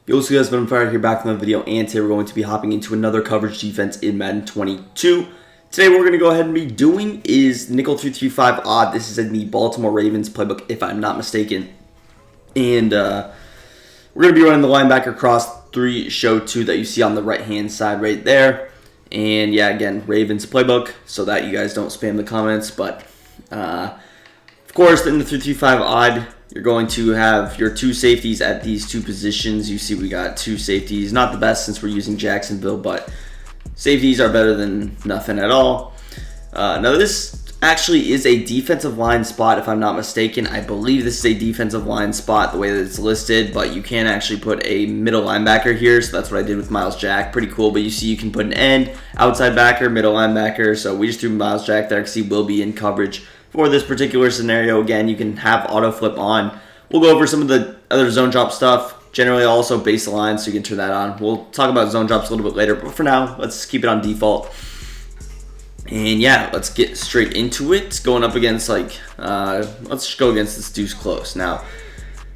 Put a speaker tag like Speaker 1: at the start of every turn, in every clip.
Speaker 1: Yo, so guys, VENM here back from the video, and today we're going to be hopping into another coverage defense in Madden 22. Today what we're going to go ahead and be doing is nickel 335 odd. This is in the Baltimore Ravens playbook, if I'm not mistaken. And we're going to be running the linebacker cross 3 show 2 that you see on the right-hand side right there. And yeah, again, Ravens playbook, so that you guys don't spam the comments. But of course, in the 335 odd, you're going to have your 2 safeties at these 2 positions. You see we got 2 safeties. Not the best since we're using Jacksonville, but safeties are better than nothing at all. Now this actually is a defensive line spot, if I'm not mistaken. I believe this is a defensive line spot the way that it's listed, but you can actually put a middle linebacker here, so that's what I did with Myles Jack. Pretty cool, but you see you can put an end, outside backer, middle linebacker, so we just threw Myles Jack there because he will be in coverage for this particular scenario. Again, you can have auto flip on. We'll go over some of the other zone drop stuff. Generally, also base the line, so you can turn that on. We'll talk about zone drops a little bit later, but for now, let's keep it on default. And yeah, let's get straight into it. Going up against, let's just go against this deuce close. Now,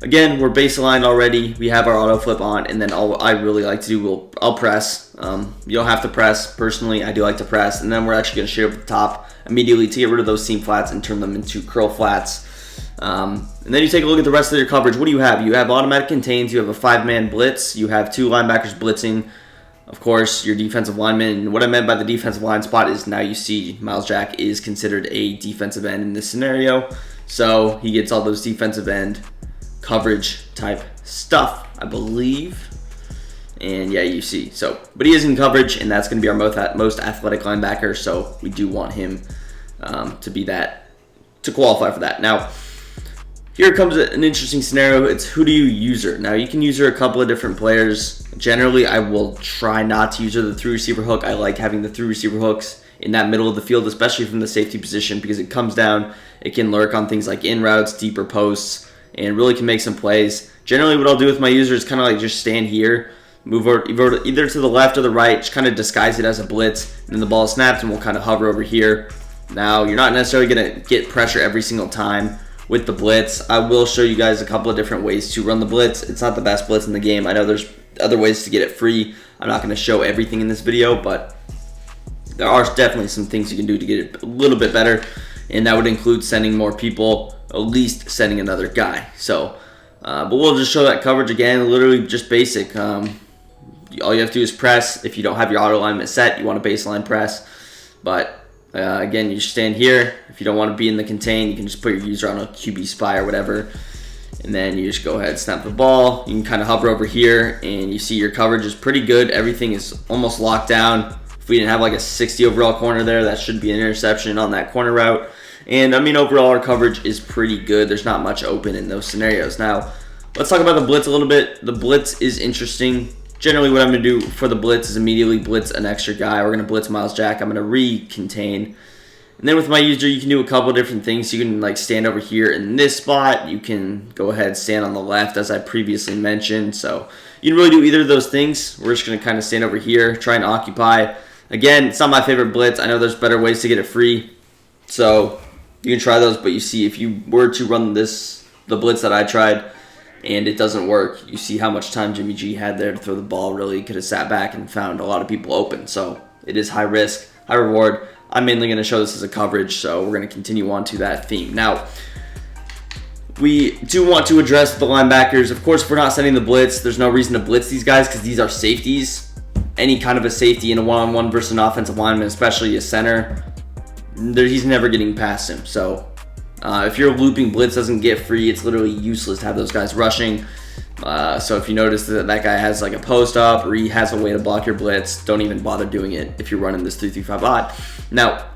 Speaker 1: again, we're base aligned already. We have our auto flip on, and then all I really like to do, I'll press. You don't have to press. Personally, I do like to press, and then we're actually going to shade up the top immediately to get rid of those seam flats and turn them into curl flats. And then you take a look at the rest of your coverage. What do you have? You have automatic contains. You have a 5-man blitz. You have 2 linebackers blitzing. Of course, your defensive lineman. And what I meant by the defensive line spot is now you see Myles Jack is considered a defensive end in this scenario. So he gets all those defensive end coverage type stuff, I believe. And yeah, you see. So, but he is in coverage, and that's going to be our most athletic linebacker. So we do want him to be that, to qualify for that. Now, here comes an interesting scenario. It's who do you user? Now, you can user a couple of different players. Generally, I will try not to user the 3 receiver hook. I like having the 3 receiver hooks in that middle of the field, especially from the safety position, because it comes down, it can lurk on things like in routes, deeper posts, and really can make some plays. Generally, what I'll do with my user is kind of like just stand here, move over either to the left or the right, just kind of disguise it as a blitz, and then the ball snaps, and we'll kind of hover over here. Now, you're not necessarily going to get pressure every single time with the blitz. I will show you guys a couple of different ways to run the blitz. It's not the best blitz in the game. I know there's other ways to get it free. I'm not going to show everything in this video, but there are definitely some things you can do to get it a little bit better, and that would include sending more people, at least sending another guy. So, but we'll just show that coverage again, literally just basic. All you have to do is press. If you don't have your auto alignment set, you want a baseline press. But again, you stand here. If you don't want to be in the contain, you can just put your user on a QB spy or whatever. And then you just go ahead and snap the ball. You can kind of hover over here, and you see your coverage is pretty good. Everything is almost locked down. If we didn't have like a 60 overall corner there, that should be an interception on that corner route. And I mean, overall, our coverage is pretty good. There's not much open in those scenarios. Now, let's talk about the blitz a little bit. The blitz is interesting. Generally, what I'm going to do for the blitz is immediately blitz an extra guy. We're going to blitz Myles Jack. I'm going to re-contain. And then with my user, you can do a couple of different things. You can like stand over here in this spot. You can go ahead and stand on the left, as I previously mentioned. So you can really do either of those things. We're just going to kind of stand over here, try and occupy. Again, it's not my favorite blitz. I know there's better ways to get it free. So you can try those, but you see if you were to run the blitz that I tried, and it doesn't work, you see how much time Jimmy G had there to throw the ball. Really could have sat back and found a lot of people open. So it is high risk, high reward. I'm mainly going to show this as a coverage, so we're going to continue on to that theme. Now, we do want to address the linebackers. Of course, if we're not sending the blitz, there's no reason to blitz these guys because these are safeties. Any kind of a safety in a one-on-one versus an offensive lineman, especially a center, he's never getting past him. So if your looping blitz doesn't get free, it's literally useless to have those guys rushing. So if you notice that that guy has like a post up or he has a way to block your blitz, don't even bother doing it if you're running this 3-3-5 odd. Now,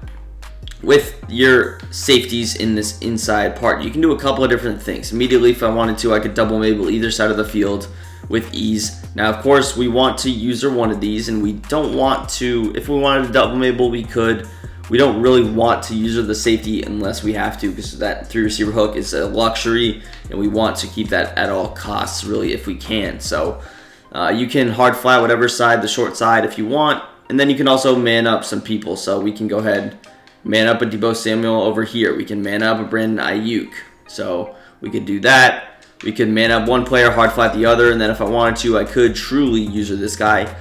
Speaker 1: with your safeties in this inside part, you can do a couple of different things. Immediately, if I wanted to, I could double Mabel either side of the field with ease. Now, of course, we want to user one of these, and we don't want to, if we wanted to double Mabel, we could. We don't really want to user the safety unless we have to, because that 3 receiver hook is a luxury, and we want to keep that at all costs, really, if we can. So you can hard flat whatever side, the short side, if you want, and then you can also man up some people. So we can go ahead, man up a Deebo Samuel over here. We can man up a Brandon Ayuk. So we could do that. we could man up one player, hard flat the other, and then if I wanted to, I could truly user this guy.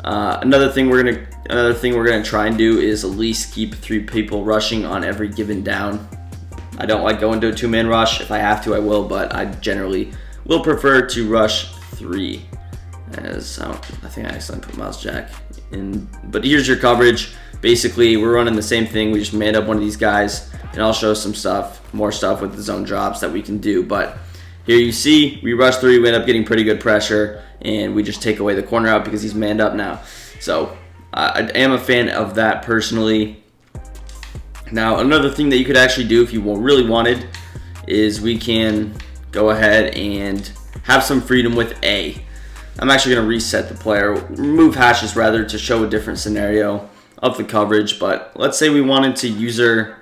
Speaker 1: Another thing we're gonna try and do is at least keep 3 people rushing on every given down. I don't like going to a 2-man rush. If I have to, I will, but I generally will prefer to rush 3. As I think I accidentally put mouse jack in, but here's your coverage. Basically, we're running the same thing. We just manned up one of these guys, and I'll show some more stuff with the zone drops that we can do. But here you see, we rush 3, we end up getting pretty good pressure, and we just take away the corner out because he's manned up now. So I am a fan of that personally. Now, another thing that you could actually do if you really wanted is we can go ahead and have some freedom with A. I'm actually going to reset the player, remove hashes rather, to show a different scenario of the coverage. But let's say we wanted to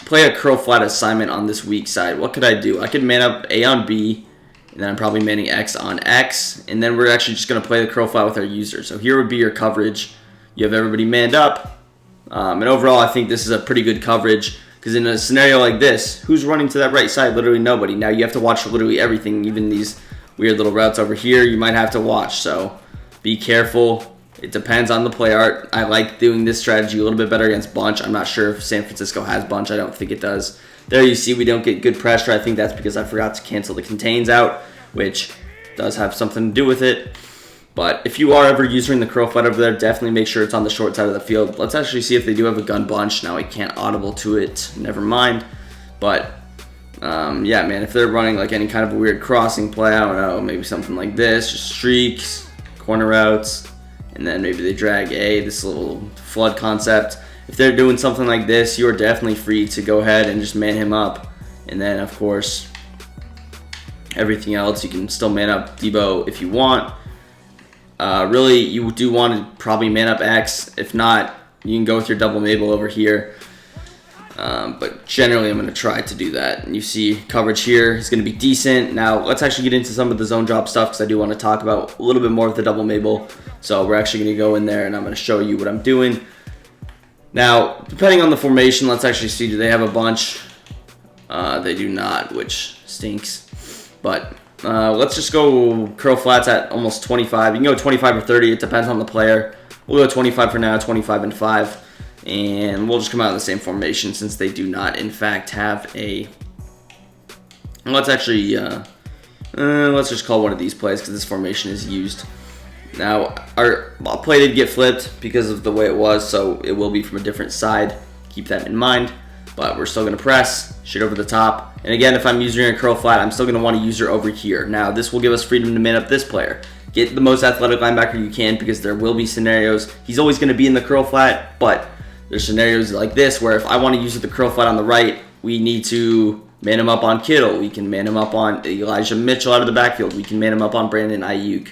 Speaker 1: play a curl flat assignment on this weak side. What could I do? I could man up A on B, and then I'm probably manning X on X, and then we're actually just going to play the curl flat with our user. So here would be your coverage. You have everybody manned up, and overall I think this is a pretty good coverage, because in a scenario like this, who's running to that right side? Literally nobody. Now you have to watch literally everything, even these weird little routes over here you might have to watch, so be careful. It depends on the play art. I like doing this strategy a little bit better against bunch. I'm not sure if San Francisco has bunch. I don't think it does. There you see we don't get good pressure. I think that's because I forgot to cancel the contains out, which does have something to do with it. But if you are ever using the curl flat over there, definitely make sure it's on the short side of the field. Let's actually see if they do have a gun bunch. Now I can't audible to it. Never mind. But yeah, man, if they're running like any kind of a weird crossing play, I don't know, maybe something like this, just streaks, corner routes, and then maybe they drag A, this little flood concept. If they're doing something like this, you are definitely free to go ahead and just man him up. And then, of course, everything else, you can still man up Debo if you want. Really, you do want to probably man up X. If not, you can go with your double Mabel over here. But generally, I'm going to try to do that. And you see coverage here is going to be decent. Now, let's actually get into some of the zone drop stuff, because I do want to talk about a little bit more of the double Mabel. So we're actually going to go in there, and I'm going to show you what I'm doing. Now, depending on the formation, let's actually see, do they have a bunch? They do not, which stinks. But let's just go curl flats at almost 25. You can go 25 or 30. It depends on the player. We'll go 25 for now, 25 and 5. And we'll just come out in the same formation since they do not, in fact, have a... Let's actually, let's just call one of these plays because this formation is used. Now, our play did get flipped because of the way it was, so it will be from a different side. Keep that in mind. But we're still going to press, shoot over the top. And again, if I'm using a curl flat, I'm still going to want to use her over here. Now, this will give us freedom to man up this player. Get the most athletic linebacker you can, because there will be scenarios. He's always going to be in the curl flat, but there's scenarios like this where if I want to use the curl flat on the right, we need to man him up on Kittle. We can man him up on Elijah Mitchell out of the backfield. We can man him up on Brandon Ayuk.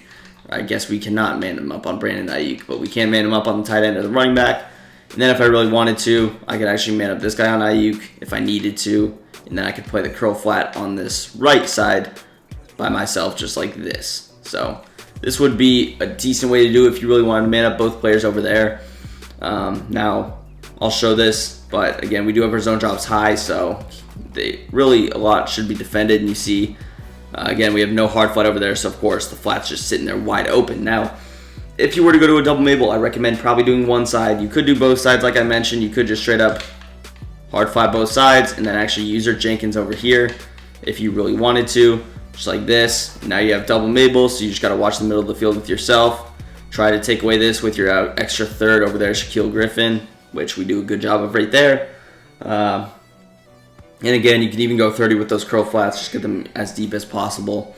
Speaker 1: I guess we cannot man him up on Brandon Ayuk, but we can man him up on the tight end or the running back. And then if I really wanted to, I could actually man up this guy on Ayuk if I needed to. And then I could play the curl flat on this right side by myself, just like this. So this would be a decent way to do it if you really wanted to man up both players over there. Now, I'll show this, but again, we do have our zone drops high, so they really a lot should be defended. And you see, again, we have no hard flat over there, so of course the flat's just sitting there wide open. Now, if you were to go to a double Mabel, I recommend probably doing one side. You could do both sides, like I mentioned. You could just straight up hard flat both sides, and then actually use your Jenkins over here if you really wanted to, just like this. Now you have double Mabel, so you just got to watch the middle of the field with yourself. Try to take away this with your extra third over there, Shaquille Griffin, which we do a good job of right there. And again, you can even go 30 with those curl flats, just get them as deep as possible.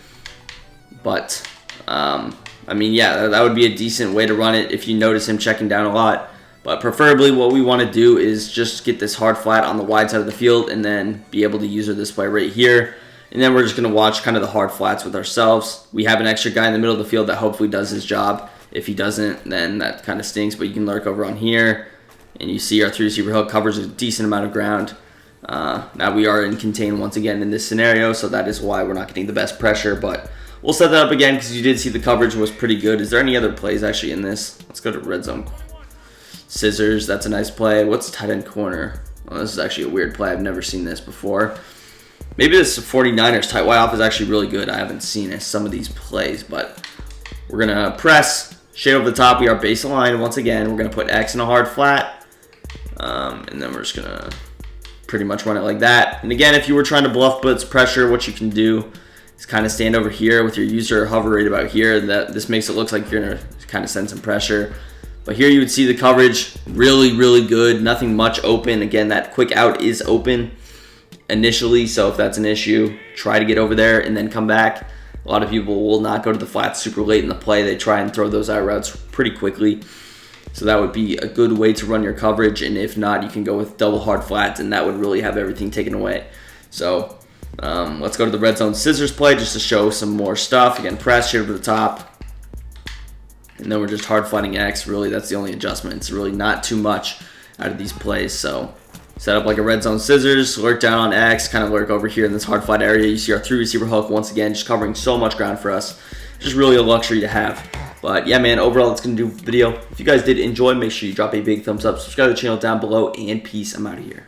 Speaker 1: But, I mean, yeah, that would be a decent way to run it if you notice him checking down a lot. But preferably what we want to do is just get this hard flat on the wide side of the field and then be able to use this play right here. And then we're just going to watch kind of the hard flats with ourselves. We have an extra guy in the middle of the field that hopefully does his job. If he doesn't, then that kind of stinks, but you can lurk over on here. And you see our 3-receiver hook covers a decent amount of ground. Now we are in contain once again in this scenario, so that is why we're not getting the best pressure. But we'll set that up again because you did see the coverage was pretty good. Is there any other plays actually in this? Let's go to red zone. Scissors, that's a nice play. What's tight end corner? Well, this is actually a weird play. I've never seen this before. Maybe this 49ers tight wide off is actually really good. I haven't seen some of these plays, but we're going to press, shade over the top. We are base aligned once again. We're going to put X in a hard flat, and then we're just going to pretty much run it like that. And again, if you were trying to bluff blitz pressure, what you can do is kind of stand over here with your user hover right about here. This makes it look like you're going to kind of send some pressure. But here you would see the coverage really, really good. Nothing much open. Again, that quick out is open initially, so if that's an issue, try to get over there and then come back. A lot of people will not go to the flats super late in the play. They try and throw those out routes pretty quickly. So that would be a good way to run your coverage, and if not, you can go with double hard flats, and that would really have everything taken away. So let's go to the red zone scissors play just to show some more stuff. Again, press, shade over the top, and then we're just hard flatting X. Really, that's the only adjustment. It's really not too much out of these plays. So set up like a red zone scissors, lurk down on X, kind of lurk over here in this hard flat area. You see our 3 receiver hook once again, just covering so much ground for us. Just really a luxury to have. But yeah, man, overall, that's going to do the video. If you guys did enjoy, make sure you drop a big thumbs up, subscribe to the channel down below, and peace. I'm out of here.